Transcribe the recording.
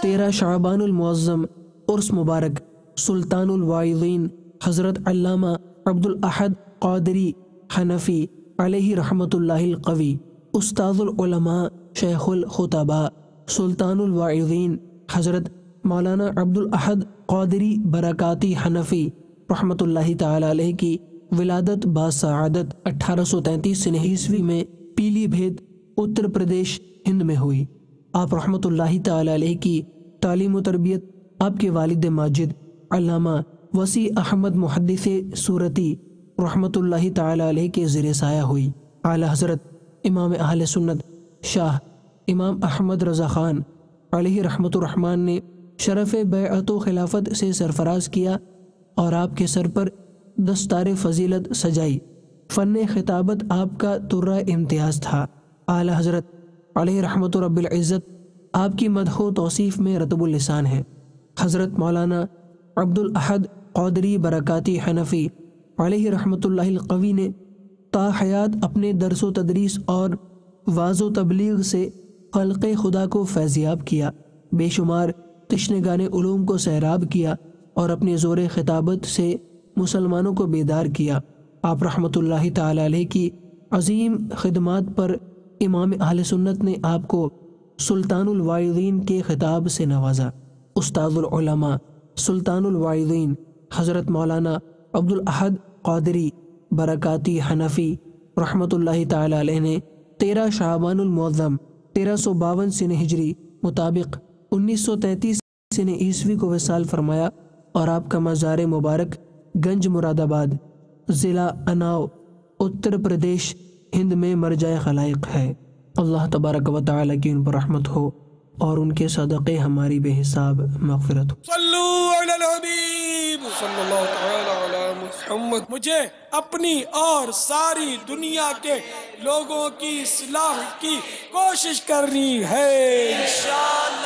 13 شعبان المعظم عرس مبارک سلطان الواعظین حضرت علامہ عبد الاحد قادری حنفی علیہ رحمت اللہ القوی، استاذ العلماء شیخ الخطباء سلطان الواعظین حضرت مولانا عبد الاحد قادری برکاتی حنفی رحمت اللہ تعالی علیہ کی ولادت باسعادت 1833 میں پیلی بھیت اتر پردیش ہند میں ہوئی۔ آپ رحمت اللہ تعالی علیہ کی تعلیم و تربیت آپ کے والد ماجد علامہ وسیع احمد محدث سورتی رحمت اللہ تعالی علیہ کے زیر سایہ ہوئی۔ اعلی حضرت امام اہل سنت شاہ امام احمد رضا خان علیہ رحمت الرحمن نے شرف بیعت و خلافت سے سرفراز کیا اور آپ کے سر پر دستار فضیلت سجائی۔ فن خطابت آپ کا ترہ امتیاز تھا۔ اعلی حضرت علیہ رحمت رب العزت آپ کی مدح و توصیف میں رطب اللسان ہے۔ حضرت مولانا عبد الاحد قادری برکاتی حنفی علیہ رحمت اللہ القوی نے تا حیات اپنے درس و تدریس اور واعظ و تبلیغ سے خلق خدا کو فیضیاب کیا، بے شمار تشنگان علوم کو سیراب کیا اور اپنے زور خطابت سے مسلمانوں کو بیدار کیا۔ آپ رحمت اللہ تعالی علیہ کی عظیم خدمات پر امام اہل سنت نے آپ کو سلطان الواعظین کے خطاب سے نوازا۔ استاذ العلماء سلطان الواعظین حضرت مولانا عبد الاحد قادری برکاتی حنفی رحمت اللہ تعالی علیہ نے 13 شعبان المعظم 1352 سن ہجری مطابق 1933 سن عیسوی کو وصال فرمایا، اور آپ کا مزار مبارک گنج مراد آباد ضلع اناؤ اتر پردیش ہند میں مرجع خلائق ہے۔ اللہ تبارک و تعالیٰ کی ان پر رحمت ہو اور ان کے صدقے ہماری بے حساب مغفرت ہو۔ صلو علی الحبیب صلی اللہ تعالی علی محمد۔ مجھے اپنی اور ساری دنیا کے لوگوں کی اصلاح کی کوشش کرنی ہے انشاءاللہ۔